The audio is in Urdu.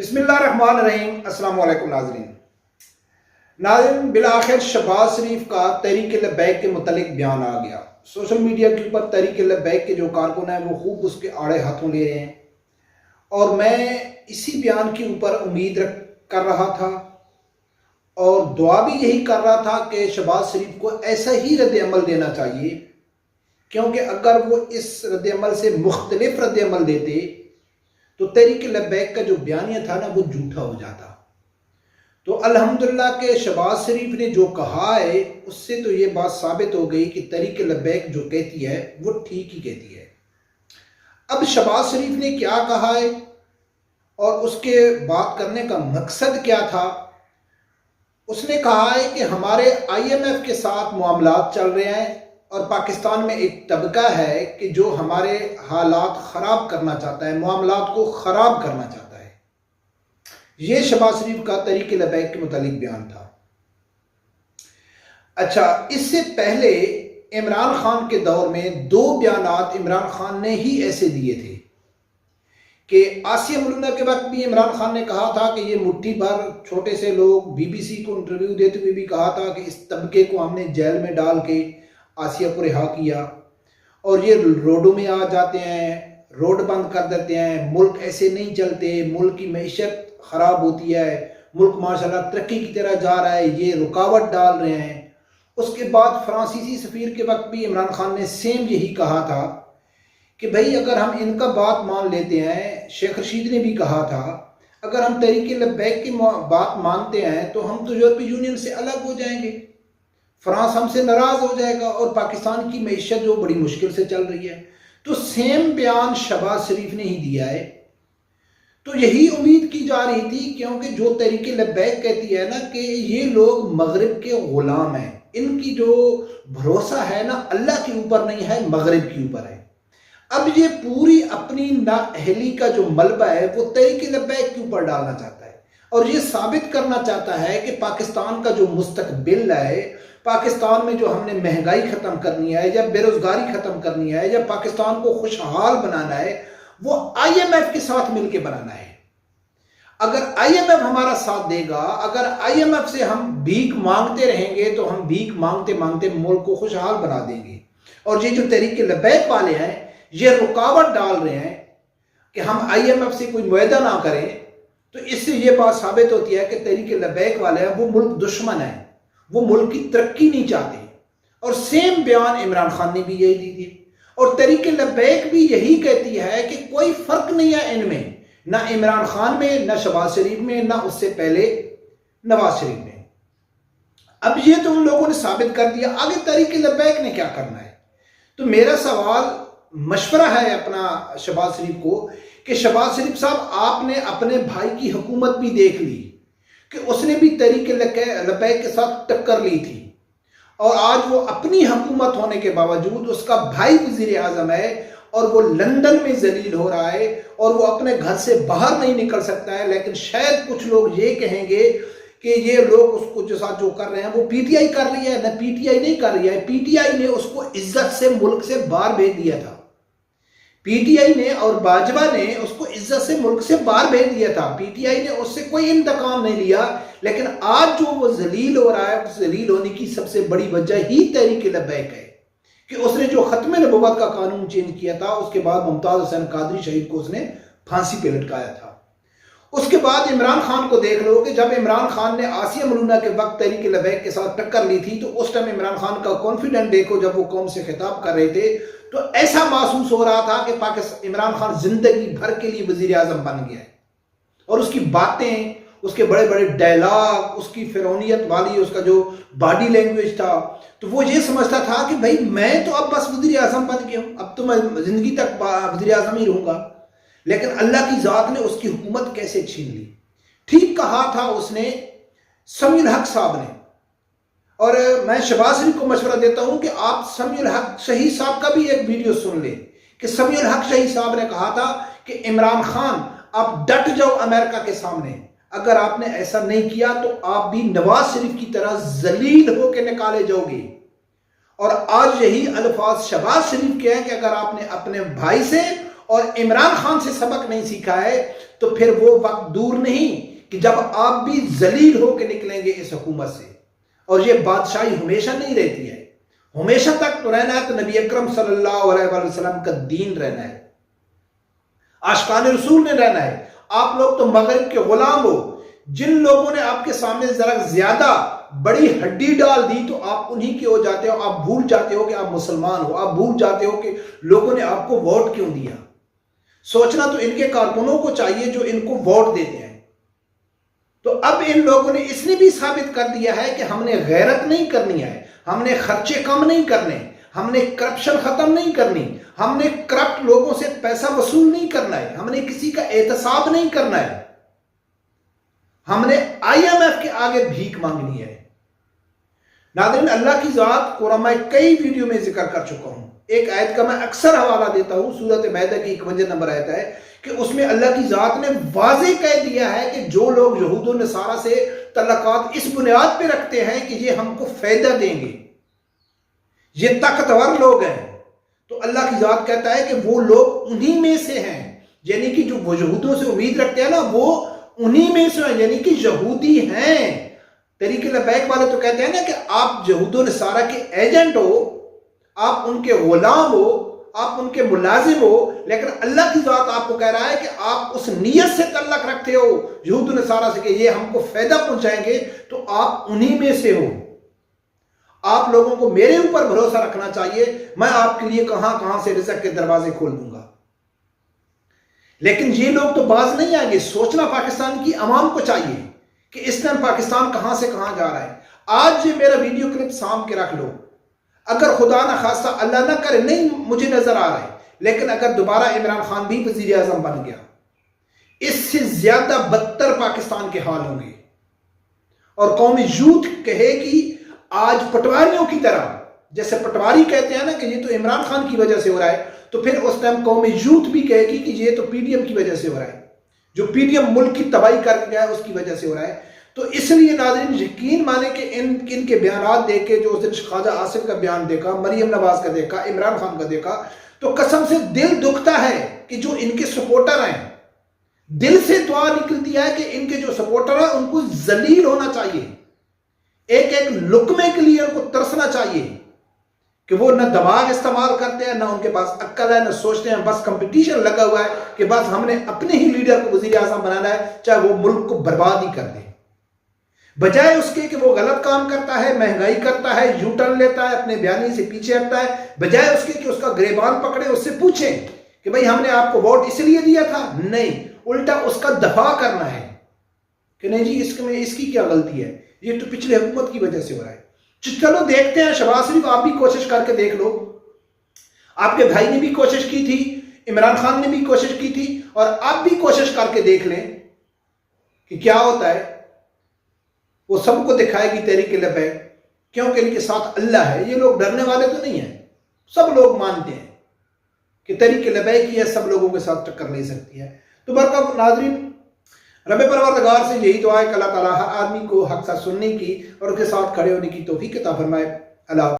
بسم اللہ الرحمن الرحیم۔ السلام علیکم ناظرین، بالآخر شہباز شریف کا تحریک لبیک کے متعلق بیان آ گیا۔ سوشل میڈیا کے اوپر تحریک لبیک کے جو کارکن ہیں وہ خوب اس کے آڑے ہاتھوں لے رہے ہیں، اور میں اسی بیان کے اوپر امید کر رہا تھا اور دعا بھی یہی کر رہا تھا کہ شہباز شریف کو ایسا ہی رد عمل دینا چاہیے، کیونکہ اگر وہ اس رد عمل سے مختلف رد عمل دیتے تو تحریک لبیک کا جو بیانیہ تھا نا وہ جھوٹا ہو جاتا۔ تو الحمدللہ کہ شہباز شریف نے جو کہا ہے اس سے تو یہ بات ثابت ہو گئی کہ تحریک لبیک جو کہتی ہے وہ ٹھیک ہی کہتی ہے۔ اب شہباز شریف نے کیا کہا ہے اور اس کے بات کرنے کا مقصد کیا تھا؟ اس نے کہا ہے کہ ہمارے IMF کے ساتھ معاملات چل رہے ہیں اور پاکستان میں ایک طبقہ ہے کہ جو ہمارے حالات خراب کرنا چاہتا ہے، معاملات کو خراب کرنا چاہتا ہے۔ یہ شہباز شریف کا تحریک لبیک کے متعلق بیان تھا۔ اچھا، اس سے پہلے عمران خان کے دور میں دو بیانات عمران خان نے ہی ایسے دیے تھے کہ آسیہ ملونہ کے وقت بھی عمران خان نے کہا تھا کہ یہ مٹھی بھر چھوٹے سے لوگ، BBC کو انٹرویو دیتے ہوئے بھی کہا تھا کہ اس طبقے کو ہم نے جیل میں ڈال کے آسیہ کو رہا کیا، اور یہ روڈوں میں آ جاتے ہیں، روڈ بند کر دیتے ہیں، ملک ایسے نہیں چلتے، ملک کی معیشت خراب ہوتی ہے، ملک ماشاءاللہ ترقی کی طرح جا رہا ہے، یہ رکاوٹ ڈال رہے ہیں۔ اس کے بعد فرانسیسی سفیر کے وقت بھی عمران خان نے سیم یہی کہا تھا کہ بھائی اگر ہم ان کا بات مان لیتے ہیں، شیخ رشید نے بھی کہا تھا اگر ہم تحریک لبیک کی بات مانتے ہیں تو ہم تو یورپی یونین سے الگ ہو جائیں گے، فرانس ہم سے ناراض ہو جائے گا، اور پاکستان کی معیشت جو بڑی مشکل سے چل رہی ہے۔ تو سیم بیان شہباز شریف نے ہی دیا ہے۔ تو یہی امید کی جا رہی تھی، کیونکہ جو تحریک لبیک کہتی ہے نا کہ یہ لوگ مغرب کے غلام ہیں، ان کی جو بھروسہ ہے نا اللہ کے اوپر نہیں ہے، مغرب کے اوپر ہے۔ اب یہ پوری اپنی نااہلی کا جو ملبہ ہے وہ تحریک لبیک کے اوپر ڈالنا چاہتا ہے، اور یہ ثابت کرنا چاہتا ہے کہ پاکستان کا جو مستقبل ہے، پاکستان میں جو ہم نے مہنگائی ختم کرنی ہے یا بے روزگاری ختم کرنی ہے یا پاکستان کو خوشحال بنانا ہے، وہ IMF کے ساتھ مل کے بنانا ہے۔ اگر IMF ہمارا ساتھ دے گا، اگر IMF سے ہم بھیک مانگتے رہیں گے تو ہم بھیک مانگتے مانگتے ملک کو خوشحال بنا دیں گے۔ اور یہ جو تحریک لبیک والے ہیں یہ رکاوٹ ڈال رہے ہیں کہ ہم IMF سے کوئی معاہدہ نہ کریں، تو اس سے یہ بات ثابت ہوتی ہے کہ تحریک لبیک والے ہیں وہ ملک دشمن ہیں، وہ ملک کی ترقی نہیں چاہتے۔ اور سیم بیان عمران خان نے بھی یہی دی تھی، اور تحریک لبیک بھی یہی کہتی ہے کہ کوئی فرق نہیں ہے ان میں، نہ عمران خان میں، نہ شہباز شریف میں، نہ اس سے پہلے نواز شریف میں۔ اب یہ تو ان لوگوں نے ثابت کر دیا، آگے تحریک لبیک نے کیا کرنا ہے؟ تو میرا سوال مشورہ ہے اپنا شہباز شریف کو کہ شہباز شریف صاحب آپ نے اپنے بھائی کی حکومت بھی دیکھ لی کہ اس نے بھی تحریک لبیک کے ساتھ ٹکر لی تھی، اور آج وہ اپنی حکومت ہونے کے باوجود اس کا بھائی وزیر اعظم ہے اور وہ لندن میں ذلیل ہو رہا ہے اور وہ اپنے گھر سے باہر نہیں نکل سکتا ہے۔ لیکن شاید کچھ لوگ یہ کہیں گے کہ یہ لوگ اس کو جو ساتھ جو کر رہے ہیں وہ PTI کر رہی ہے، نہ PTI نہیں کر رہی ہے، PTI نے اس کو عزت سے ملک سے باہر بھیج دیا تھا۔ PTI نے اور باجوہ نے اس کو عزت سے ملک سے باہر بھیج دیا تھا، PTI نے اس سے کوئی انتقام نہیں لیا۔ لیکن آج جو وہ ذلیل ہو رہا ہے، اس ذلیل ہونے کی سب سے بڑی وجہ ہی تحریک لبیک ہے کہ اس نے جو ختم نبوت کا قانون چینج کیا تھا، اس کے بعد ممتاز حسین قادری شہید کو اس نے پھانسی پہ لٹکایا تھا۔ اس کے بعد عمران خان کو دیکھ لو کہ جب عمران خان نے آسیہ ملونہ کے وقت تحریک لبیک کے ساتھ ٹکر لی تھی تو اس ٹائم عمران خان کا کانفیڈنٹ دیکھو، جب وہ قوم سے خطاب کر رہے تھے تو ایسا محسوس ہو رہا تھا کہ عمران خان زندگی بھر کے لیے وزیر اعظم بن گیا ہے، اور اس کی باتیں، اس کے بڑے بڑے ڈائلاگ، اس کی فرعونیت والی اس کا جو باڈی لینگویج تھا، تو وہ یہ سمجھتا تھا کہ بھائی میں تو اب بس وزیر اعظم بن گیا ہوں، اب تو میں زندگی تک وزیر اعظم ہی رہوں گا۔ لیکن اللہ کی ذات نے اس کی حکومت کیسے چھین لی؟ ٹھیک کہا تھا اس نے سمیع الحق صاحب نے، اور میں شہباز شریف کو مشورہ دیتا ہوں کہ آپ سمیع الحق شہید صاحب کا بھی ایک ویڈیو سن لیں کہ سمیع الحق شہید صاحب نے کہا تھا کہ عمران خان آپ ڈٹ جاؤ امریکہ کے سامنے، اگر آپ نے ایسا نہیں کیا تو آپ بھی نواز شریف کی طرح ذلیل ہو کے نکالے جاؤ گے۔ اور آج یہی الفاظ شہباز شریف کے ہیں کہ اگر آپ نے اپنے بھائی سے اور عمران خان سے سبق نہیں سیکھا ہے تو پھر وہ وقت دور نہیں کہ جب آپ بھی ذلیل ہو کے نکلیں گے اس حکومت سے. اور یہ بادشاہی ہمیشہ نہیں رہتی ہے، ہمیشہ تک تو رہنا ہے تو نبی اکرم صلی اللہ علیہ وسلم کا دین رہنا ہے، عاشقان رسول نے رہنا ہے. آپ لوگ تو مغرب کے غلام ہو. جن لوگوں نے آپ کے سامنے ذرا زیادہ بڑی ہڈی ڈال دی تو آپ انہی کے ہو جاتے ہو. آپ بھول جاتے ہو کہ آپ مسلمان ہو، آپ بھول جاتے ہو کہ لوگوں نے آپ کو ووٹ کیوں دیا. سوچنا تو ان کے کارکنوں کو چاہیے جو ان کو ووٹ دیتے ہیں. تو اب ان لوگوں نے اس نے بھی ثابت کر دیا ہے کہ ہم نے غیرت نہیں کرنی ہے، ہم نے خرچے کم نہیں کرنے، ہم نے کرپشن ختم نہیں کرنی، ہم نے کرپٹ لوگوں سے پیسہ وصول نہیں کرنا ہے، ہم نے کسی کا احتساب نہیں کرنا ہے، ہم نے IMF کے آگے بھیک مانگنی ہے. ناظرین، اللہ کی ذات قرآن میں کئی ویڈیو میں ذکر کر چکا ہوں. ایک آیت کا میں اکثر حوالہ دیتا ہوں، سورۃ مائدہ کی 51 نمبر آیت ہے کہ اس میں اللہ کی ذات نے واضح کہہ دیا ہے کہ جو لوگ یہود و نصارہ سے تعلقات اس بنیاد پہ رکھتے ہیں کہ یہ ہم کو فائدہ دیں گے، یہ طاقتور لوگ ہیں، تو اللہ کی ذات کہتا ہے کہ وہ لوگ انہی میں سے ہیں. یعنی کہ جو وہ یہودوں سے امید رکھتے ہیں نا، وہ انہی میں سے ہیں، یعنی کہ یہودی ہیں. طریق لبیک والے تو کہتے ہیں نا کہ آپ یہود و نصارہ کے ایجنٹ ہو، آپ ان کے غلام ہو، آپ ان کے ملازم ہو، لیکن اللہ کی ذات آپ کو کہہ رہا ہے کہ آپ اس نیت سے تعلق رکھتے ہو یہود و نصارہ سے کہ یہ ہم کو فائدہ پہنچائیں گے، تو آپ انہی میں سے ہو. آپ لوگوں کو میرے اوپر بھروسہ رکھنا چاہیے، میں آپ کے لیے کہاں کہاں سے رزق کے دروازے کھول دوں گا. لیکن یہ لوگ تو باز نہیں آئیں گے. سوچنا پاکستان کی عوام کو چاہیے کہ اس ٹائم پاکستان کہاں سے کہاں جا رہا ہے. آج یہ میرا ویڈیو کلپ سام کے رکھ لو. اگر خدا نہ خواستہ اللہ نہ کرے، نہیں مجھے نظر آ رہا ہے، لیکن اگر دوبارہ عمران خان بھی وزیر اعظم بن گیا، اس سے زیادہ بدتر پاکستان کے حال ہوں گے. اور قومی یوتھ کہے گی آج پٹواریوں کی طرح، جیسے پٹواری کہتے ہیں نا کہ یہ تو عمران خان کی وجہ سے ہو رہا ہے، تو پھر اس ٹائم قومی یوتھ بھی کہے گی کہ یہ تو PDM کی وجہ سے ہو رہا ہے، جو PDM ملک کی تباہی کر گیا ہے اس کی وجہ سے ہو رہا ہے. تو اس لیے ناظرین یقین مانے کہ ان کے بیانات دیکھ کے، جو اس دن خواجہ آصف کا بیان دیکھا، مریم نواز کا دیکھا، عمران خان کا دیکھا، تو قسم سے دل دکھتا ہے کہ جو ان کے سپورٹر ہیں، دل سے دعا نکلتی ہے کہ ان کے جو سپورٹر ہیں ان کو ذلیل ہونا چاہیے، ایک ایک لقمے کے لیے ان کو ترسنا چاہیے کہ وہ نہ دماغ استعمال کرتے ہیں، نہ ان کے پاس عقل ہے، نہ سوچتے ہیں. بس کمپٹیشن لگا ہوا ہے کہ بس ہم نے اپنے ہی لیڈر کو وزیر اعظم بنانا ہے، چاہے وہ ملک کو برباد ہی کر دے. بجائے اس کے کہ وہ غلط کام کرتا ہے، مہنگائی کرتا ہے، یو ٹرن لیتا ہے، اپنے بیانی سے پیچھے ہٹتا ہے، بجائے اس کے کہ اس کا گریبان پکڑے، اس سے پوچھیں کہ بھئی ہم نے آپ کو ووٹ اس لیے دیا تھا. نہیں، الٹا اس کا دفاع کرنا ہے کہ نہیں جی اس کی کیا غلطی ہے، یہ تو پچھلے حکومت کی وجہ سے ہو رہا ہے. چلو دیکھتے ہیں. شہباز شریف آپ بھی کوشش کر کے دیکھ لو، آپ کے بھائی نے بھی کوشش کی تھی، عمران خان نے بھی کوشش کی تھی، اور آپ بھی کوشش کر کے دیکھ لیں کہ کیا ہوتا ہے. وہ سب کو دکھائے گی تحریک لبیک، کیونکہ ان کے ساتھ اللہ ہے. یہ لوگ ڈرنے والے تو نہیں ہیں، سب لوگ مانتے ہیں کہ تحریک لبیک ہی ہے، سب لوگوں کے ساتھ ٹکر نہیں سکتی ہے. تو برکات ناظرین، رب پروردگار سے یہی دعا ہے کہ اللہ تعالیٰ ہر آدمی کو حق ساتھ سننے کی اور اس کے ساتھ کھڑے ہونے کی توفیق عطا فرمائے. اللہ